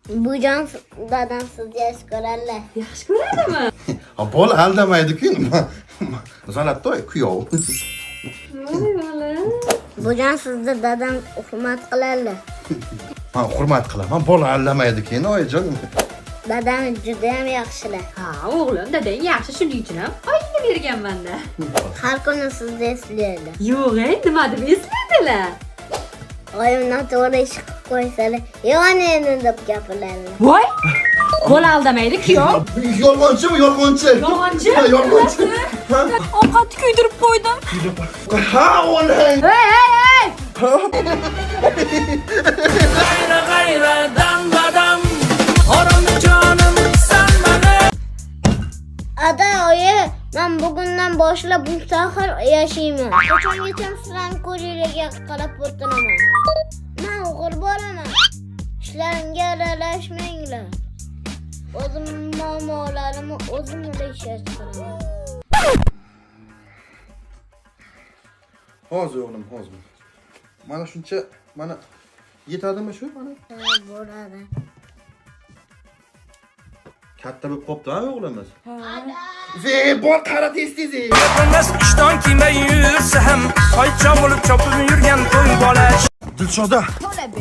Bujon dadam sizni yaxshi ko'radilar. Yaxshi ko'radimi? Ha bola aldamaydi-ku. Zalattoy kuyov. Voy bola. Bujon sizni dadam hurmat qiladilar. Men hurmat qilaman. Bola aldamaydi-ku, oyijon. Dadam juda ham yaxshilar. Ha, o'g'lim, dadang yaxshi, shuning uchun ham oyingga berganman-da. Har kuni sizni eslaydi. Yo'q, nima deb eslaydilar? Oyim noto'g'ri ish qilib qo'ysalar, "Yo'q, deb gapiradi. Voy! Bola aldamaydi, kuyov. Yolg'onchimi, yolg'onchi? Yolg'onchi? Ha, yolg'onchi. Ha? Ovqatni kuydirib qo'ydim. Ha, o'g'lim. Hey! Ada, oyi, men bugundan boshlab mustaqil yashayman. Qachongacha sizlarni ko'zingizga qarab o'tiraman. Men o'g'il bolaman. Ishlarimga aralashmanglar. O'zim muammolarimni o'zim yechib chiqaraman. Hozir o'g'lim, hozir. Mana shuncha, mana yetadimi shu? Mana Bo'ladi. katta bo'lib qopti-a o'g'limiz? Ve bor qara tez-tez. Bilmas ishton kiymay yursa ham qaycha bo'lib chopib yurgan to'y bola. Dilshoda,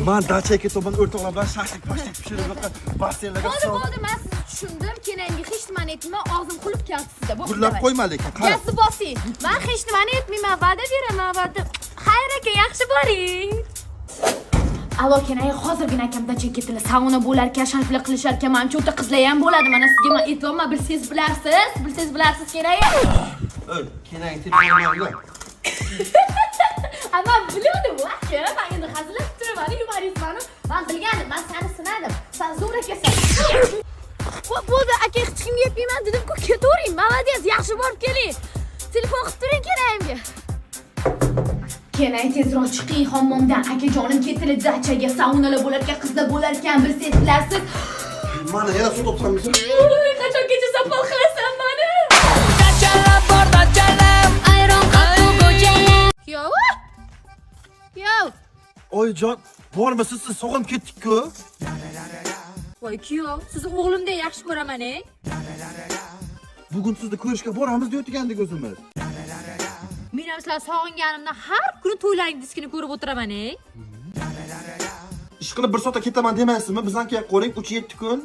men dachaka to'ban o'rtoqlar bilan shashlik-pashlik pishirib bassenlarga Bo'ldi, men sizni tushundim. Kenangi hech nimani aytmay, og'zim qulib keldi sizda. Gullab qo'yma lekin, qara. Gasi bosing. Men hech nimani aytmayman, va'da beraman, va'da. Xayr aka, yaxshi boring. Alo, Kenay, hozirgina akamda chekitini sauna bo'lar ekan, sharflar qilishar ekan, menimcha o'ta qizlar ham bo'ladi. Mana sizga men aytayapman, bilsangiz bilarsiz, Kenay. Ey, Kenay telefonni Ama biluvdim, aka, men endi hazillab turaman, yumorizmani. Men bilgandim, men seni sinadim. Sen zo'r akasan. Bo'ldi, aka, hech kimga aytmayman dedim-ku, ketavering. Молодец, yaxshi borib keling. Telefon qilib turing Kenayimga. Kenay, tezroq chiqing hammomdan. Akajonim ketdi dachaga, saunalar bo'lar ekan, qizlar bo'lar ekan, bilsangiz bilarsiz. Mana yana suv topsamiz. Qachongacha sapol qilasan meni? Yo. Oyjon, bormisiz siz sog'inib ketdik-ku? Voy kuyov, sizni o'g'limdek yaxshi ko'raman-ey. Bugun sizni ko'rishga boramiz deb o'tgandik o'zimiz. Men ham sizlar sog'inganimdan har kuni to'ylaringizni ko'rib o'tiraman-ey. Ish qilib bir soatda ketaman demaysizmi? Bizdan keyin qo'ring 3-7 kun.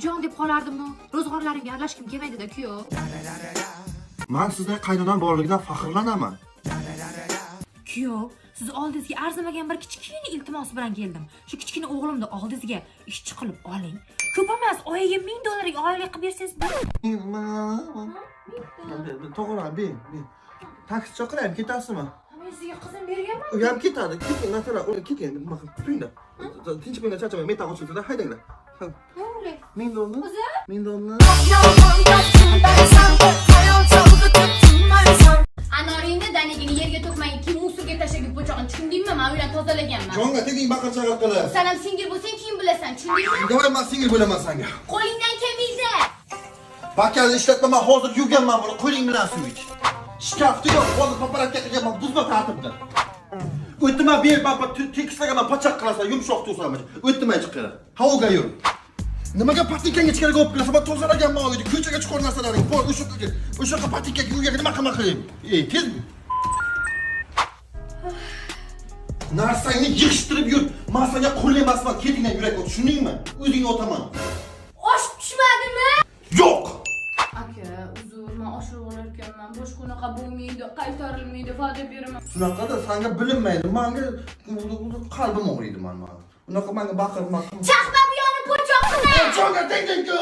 Jon deb qolardim-ku. Ro'zg'orlarimga aralashkim kelmaydi-da kuyov. Men sizning qaynonam borligidan faxrlanaman. Kuyov, siz oldingizga arzimagan bir kichkina iltimos bilan keldim. Shu kichkina o'g'limni oldingizga ishchi qilib oling. Ko'p emas, oyiga $1000 oylik qilib bersangiz To'g'ri, ben. Taksi chaqiraymi, ketasizmi? men sizga qizim berganman. U ham ketadi. Keting, natara, keting, nima qilib turinglar. Tinch bo'linglar, charchamang, meta ochilsa haydanglar. O'g'lim. $1000. Anoringni danigini yerga to'kmang, kim musorga tashlab po'chog'ini tushundingmi? Men uydan tozalaganman. Jonga teging baqir-chaqir qilib. Sen ham singil bo'lsang, kim bilasan, tushundingmi? Davay, men singil bo'laman senga. Qo'lingdan kelmaydi. Bakalni ishlatmaman, hozir yuvganman buni, qo'ling bilan suv ich. Shkafni yo'q, hozir paparatga qilganman, buzma tartibda. O'tma ber, papa, tekislagaman, pachaq qilasan, yumshoq tursanmi? O'tmay chiqara. Havoga yur. Nimaga patikanga ichkariga olib kirasan? Men tozalaganman uyda, ko'chaga chiqar narsalaring bor, o'sha patikaga uyga nima qilayim? Tez. Narsangni yig'ishtirib yur. Men senga qul emasman, ketingdan yurak ot, tushundingmi? O'zingni otaman. Oshib tushmadimi? Yo'q. Aka, uzr, men oshirib olar ekanman. Boshqa unaqa bo'lmaydi, qaytarilmaydi, va'da beraman. Shunaqada senga bilinmaydi. Menga qalbim og'riydi mana. Unaqa menga baqirma. Chaqma bu yoni po'choq qilay. Jonga tegding-ku.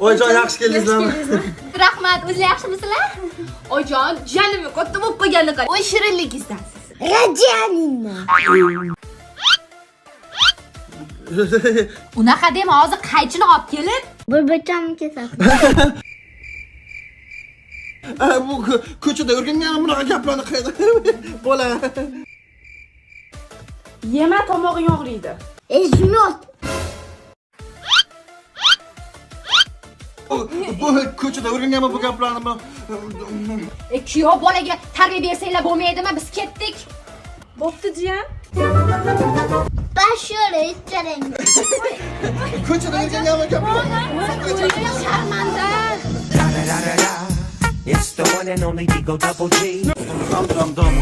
Oyjon, yaxshi keldingizmi? Rahmat, o'zinglar yaxshimisizlar? Oyjon, janimni katta bo'lib qolganini qara. Voy shirinligingizdan siz. Rajanina. Unaqa dema, hozir qaychini olib kelib, Bo'lbacham kesasiz. Bu ko'chada o'rganganim bunaqa gaplarni qayda? Bola. Yema, tomog'ing og'riydi. Eshmot. Bu ko'chada o'rganganman bu gaplarni. kuyov bolaga tarbiya bersanglar bo'lmaydimi? Biz ketdik. Bo'pti jiyan. Bashora ichcharing. Ko'chada yurgan gap. Sharmanda. It's the one and only Digo Double G. Dam.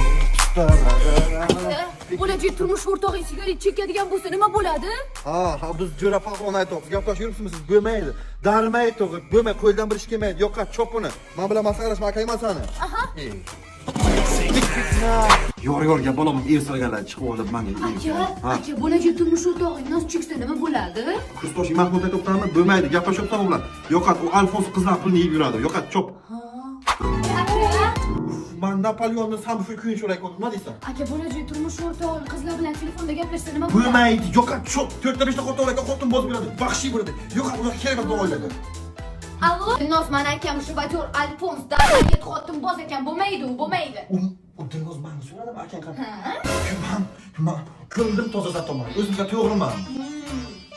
Bo'lajak turmush o'rtog'ing sigaret chekadigan bo'lsa nima bo'ladi? Ha, biz jo'ra falon aytamiz. Gaplashib yuribsizmi siz? Bo'lmaydi. Darmay to'g'ri. Bo'lmay, qo'ldan bir ish kelmaydi. Yo'qqa chop uni. Men bilan maslahatlashma aka emas sani. Aha. Yor bolam ersirganlar chiqib olib menga. Aka, bo'lajak turmush o'rtog'ing nos cheksa nima bo'ladi? Kustosh Mahmud aytibdimi? Bo'lmaydi. Gaplashyapsan u bilan. Yo'qat, u Alfons qizlar pulini yeb yuradi. Yo'qat, chop. Men Napoleonni samshu kuyini so'rayman. Nima deysan? Aka, bo'lajak turmush o'rtog'ing qizlar bilan telefonda gaplashsa nima bo'ladi? Bo'lmaydi. Yo'qat, chop. 4-5 ta o'rtoqlarga xotin bozib beradi. Baxshi bo'ladi. Yo'qat, ular kerak emas bu oilaga. Allo, Dilnoz, men akam Shibator Alfons darhaqiqat xotin boz ekan, bo'lmaydi. U Dilnoz meni so'radimi akang qani? Men ko'nglim toza zatoman. O'zimga to'g'riman.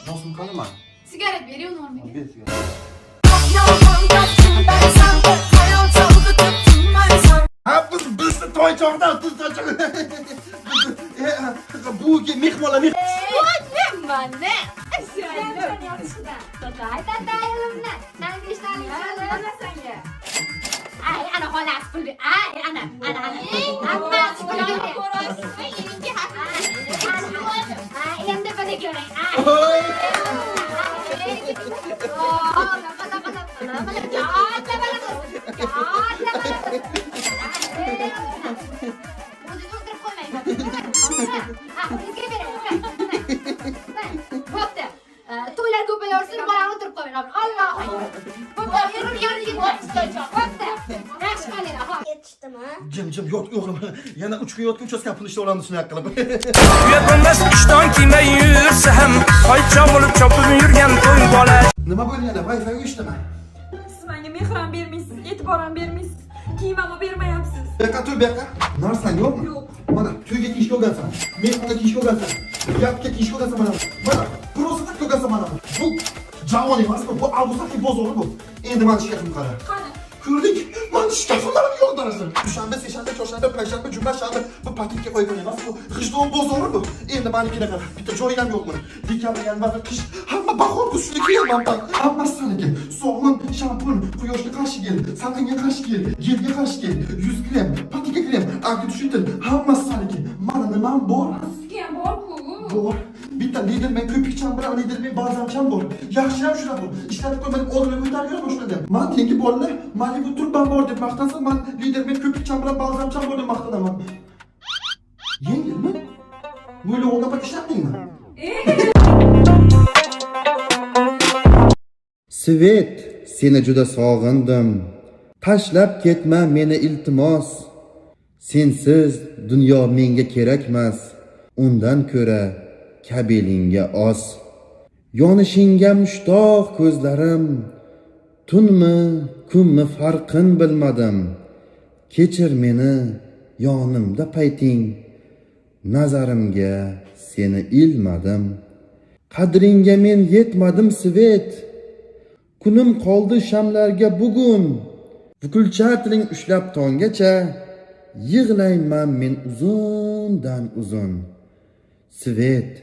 Nosim qalaman. Sigaret bering, Normaga. Ber sigaret. Ha, bizni to'y chog'da tuzachaq. Bu mehmonlar Mana. Ay, ana xolas pulni. Ay, ana. Hammasi pulni. Ay, endi bana ko'ring. To'ylar ko'payaversin, bolam o'tirib qo'yinglar. Alloh. Baba, yerga o'tishga qo'ydi. Yaxshi qilinglar, ha. Yetishdimi? Jim yot o'g'lim. Yana 3 kun yotguncha o'tkazgan pul ishla olamiz shuni qilib. Uyatmas ishton kiymay yursa ham Qaycha bo'lib chopib yurgan to'y bola. Nima bo'ldi yana? Wi-Fi o'chdimi? Siz menga mehr ham bermaysiz, e'tibor ham bermaysiz. Kiyimimni bermayapsiz. Buyoqqa tur, buyoqqa. Narsan yo'qmi? Yo'q. Mana to'yga kiyishga o'rgansan. Mehmonga kiyishga o'rgansan. Gapga kiyishga o'rgansan mana. Mana prosida o'rgansan mana. Bu javon emasmi? Bu Albusaki bozori bu. Endi mana shikaytim qara. Qani? Ko'rdik. Mana shikaytlarimni yo'ldarasiz. Dushanba, seshanba, chorshanba, payshanba, juma, shanba bu paketga qo'ygan emas bu. G'ijdon bozori bu. Endi menikina qara. Bitta joyi ham yo'qmi? Dekabr, yanvar, qish hamma bahor kuzini kiyaman ben. Hammasiniki. Sovun, shampun, quyoshga qarshi gel, salqinga qarshi gel, yelga qarshi gel, yuz krem, patika krem, akni tushitin, hammasiniki. Mana nimam bor? Sizga ham bor-ku. Bor. Bitta lidermen ko'pikcham bilan lidermen balzamcham bor. Yaxshi ham shular bor. Ishlatib qo'ymadim, o'g'limni ko'tarib yura boshladim. Men tengi bolalar, Malibu turban bor deb maqtansa, men lidermen ko'pikcham bilan balzamcham bor deb maqtanaman. Yengilmi? Böyle olga bak ishlatdingmi? Svet, seni juda sog'indim. Tashlab ketma meni iltimos. Sensiz dunyo menga kerakmas. Undan ko'ra kabelingga os. Yonishingga mushtoq ko'zlarim. Tunmi, kunmi farqin bilmadim. Kechir meni yonimda payting. Nazarimga seni ilmadim. Qadringga men yetmadim Svet. Kunim qoldi shamlarga bugun. Vukulchatling ushlab tongacha yig'layman men uzundan uzun. Svet,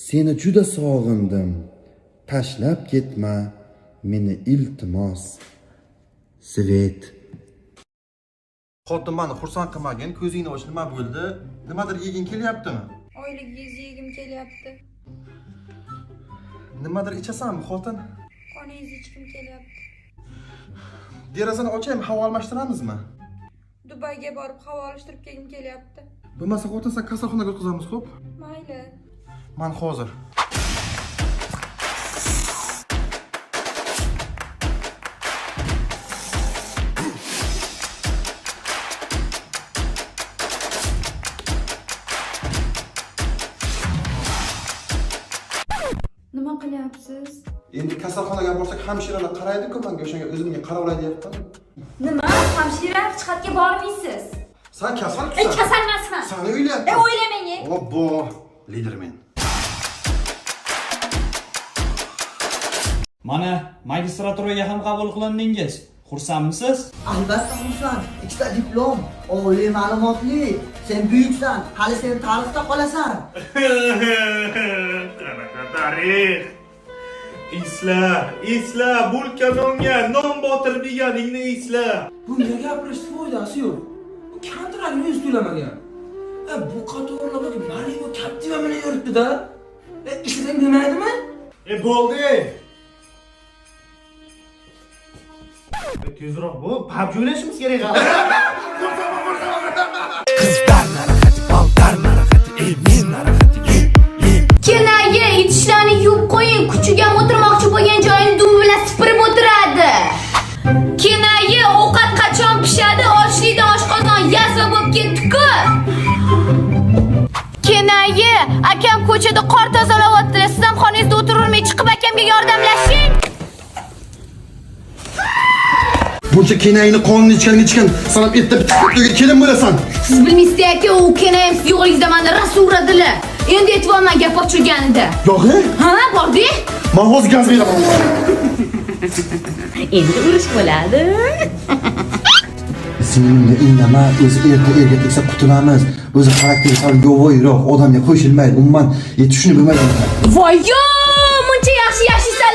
seni juda sog'indim. Tashlab ketma meni iltimos. Svet. Xotin meni xursand qilmagin, ko'zingni och nima bo'ldi? Nimadir yeging kelyaptimi? Oyligingiz yegim kelyapti. Nimadir ichasanmi, xotin? Qoningizni ichkim kelyapti. Derazani ochaymi, havo almashtiramizmi? Dubayga borib havo olishtirib kelgim kelyapti. Bo'lmasa xotin sen kasalxonaga o'tkazamiz, xo'p? Mayli. Men hozir. Nima qilyapsiz? Endi kasalxonaga borsak hamshiralar qaraydi-ku menga, o'shanga o'zimga qarovlay deyapman. Nima? Hamshira chiqatga bormaysiz. Sen kasalsan. Kasal emasman. Seni o'ylayapman. O'ylamang. Obbo, lidermen. Mana magistraturaga ham qabul qilindingiz. Xursandmisiz? Albatta xursand. Ikkita diplom, oliy ma'lumotli. Sen buyuksan, hali sen tarixda qolasan. Qanaqa tarix? Isla, bulkanonga non botirib yeganingni isla. Bunga gapirish foydasi yo'q. Kontraktni o'zi to'lamagan. Bu qatorlarga mani bu Captiva bilan yuribdi-da. Ishlasang demadimi? Bo'ldi. Tezroq bu, PUBG o'ynashimiz kerak hali. Qizlar narxati, baltar narxati, men narxati. Kenayi idishlarni yuvib qo'ying, kuchiga o'tirmoqchi bo'lgan joyini dum bilan sipirib o'tiradi. Kenayi ovqat qachon pishadi? Ochlikdan oshqozon yazva bo'lib ketdi-ku. Kenayi akam ko'chada qor tozalayapti. Siz ham xonangizda o'tirolmay chiqib akamga yordamlashing. Buncha kenayni qonini ichgan sanab erta bitta kelin bo'lasan. Siz bilmaysiz aka, u kenayim siz yo'g'ingizda meni rosa uradilar. Endi aytibman gap ochilganida. Yo'g'i? Ha, bordi? Men hozir gaz beraman. Endi urush bo'ladi. Singlingni indama, o'zi erga tegsa qutulamiz. O'zi xarakteri sal yo'g'iyroq, odamga qo'shilmaydi. Umuman yetishini bilmaydi. Voy yo, muncha yaxshi yashaysan,